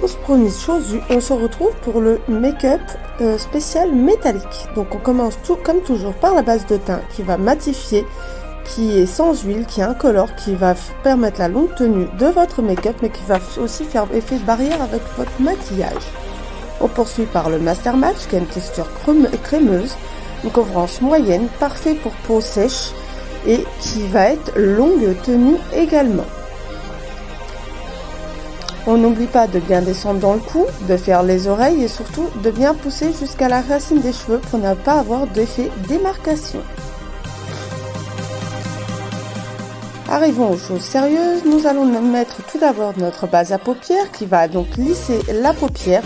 Chose promise, chose due, on se retrouve pour le make-up spécial métallique. Donc on commence tout comme toujours par la base de teint qui va matifier, qui est sans huile, qui est incolore, qui va permettre la longue tenue de votre make-up, mais qui va aussi faire effet de barrière avec votre maquillage. On poursuit par le Master Match qui a une texture crémeuse, une couvrance moyenne, parfait pour peau sèche et qui va être longue tenue également. On n'oublie pas de bien descendre dans le cou, de faire les oreilles et surtout de bien pousser jusqu'à la racine des cheveux pour ne pas avoir d'effet démarcation. Arrivons aux choses sérieuses, nous allons mettre tout d'abord notre base à paupières qui va donc lisser la paupière,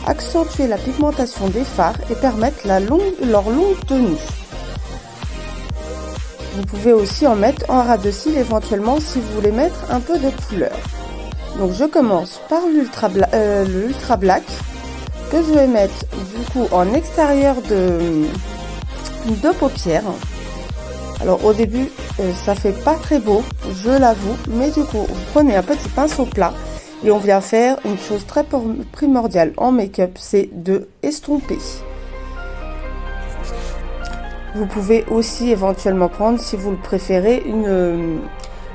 accentuer la pigmentation des fards et permettre leur longue tenue. Vous pouvez aussi en mettre en ras de cils éventuellement si vous voulez mettre un peu de couleur. Donc je commence par l'Ultra Black que je vais mettre du coup en extérieur de paupières. Alors au début ça fait pas très beau, je l'avoue, mais du coup vous prenez un petit pinceau plat et on vient faire une chose très primordiale en make-up, c'est de estomper. Vous pouvez aussi éventuellement prendre, si vous le préférez,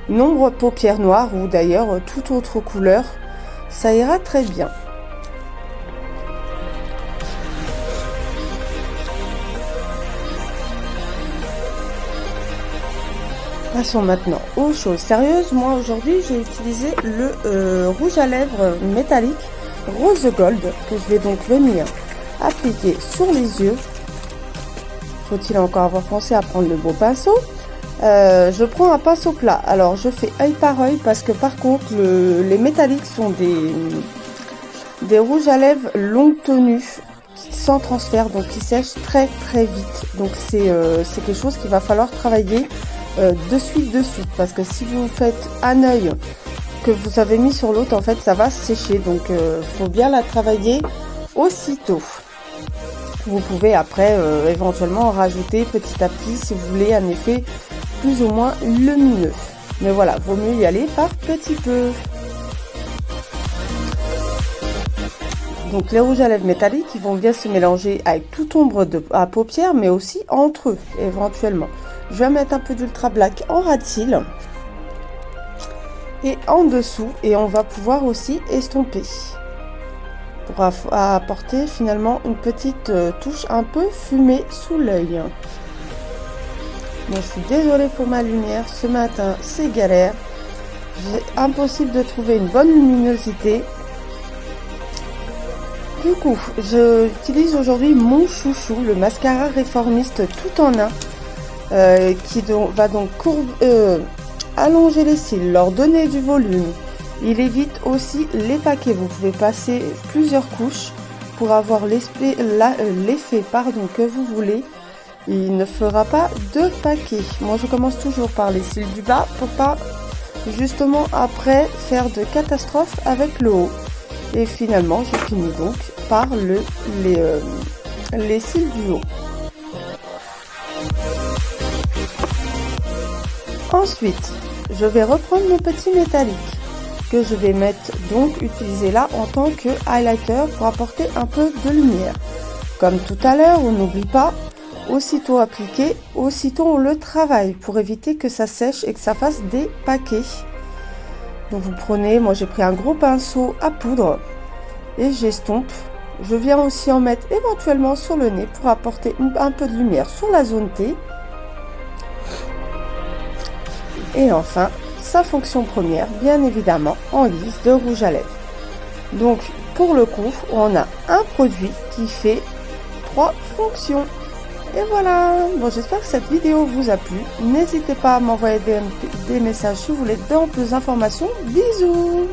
une ombre paupières noire ou d'ailleurs toute autre couleur, ça ira très bien. Passons maintenant aux choses sérieuses. Moi aujourd'hui j'ai utilisé le rouge à lèvres métallique rose gold que je vais donc venir appliquer sur les yeux. Faut-il encore avoir pensé à prendre le beau pinceau? Je prends un pinceau plat, alors je fais œil par œil parce que par contre les métalliques sont des rouges à lèvres longue tenue sans transfert, donc qui sèchent très vite, donc c'est quelque chose qu'il va falloir travailler de suite parce que si vous faites un œil que vous avez mis sur l'autre, en fait ça va sécher, donc faut bien la travailler aussitôt. Vous pouvez après éventuellement en rajouter petit à petit si vous voulez un effet plus ou moins lumineux. Mais voilà, vaut mieux y aller par petit peu. Donc les rouges à lèvres métalliques, ils vont bien se mélanger avec toute ombre à paupières, mais aussi entre eux, éventuellement. Je vais mettre un peu d'Ultra Black en ras de cils. Et en dessous, et on va pouvoir aussi estomper. Pour apporter finalement une petite touche un peu fumée sous l'œil. Bon, je suis désolée pour ma lumière, ce matin c'est galère, c'est impossible de trouver une bonne luminosité. Du coup, j'utilise aujourd'hui mon chouchou, le mascara réformiste tout en un, qui va donc allonger les cils, leur donner du volume. Il évite aussi les paquets, vous pouvez passer plusieurs couches pour avoir l'effet que vous voulez. Il ne fera pas de paquet. Moi je commence toujours par les cils du bas pour pas justement après faire de catastrophe avec le haut. Et finalement je finis donc par les cils du haut. Ensuite je vais reprendre mon petit métallique que je vais utiliser là en tant que highlighter pour apporter un peu de lumière. Comme tout à l'heure, on n'oublie pas, aussitôt appliqué, aussitôt on le travaille pour éviter que ça sèche et que ça fasse des paquets. Donc vous prenez, moi j'ai pris un gros pinceau à poudre et j'estompe. Je viens aussi en mettre éventuellement sur le nez pour apporter un peu de lumière sur la zone T. Et enfin, sa fonction première, bien évidemment, en guise de rouge à lèvres. Donc pour le coup, on a un produit qui fait 3 fonctions. Et voilà, bon, j'espère que cette vidéo vous a plu. N'hésitez pas à m'envoyer des messages si vous voulez d'amples informations. Bisous!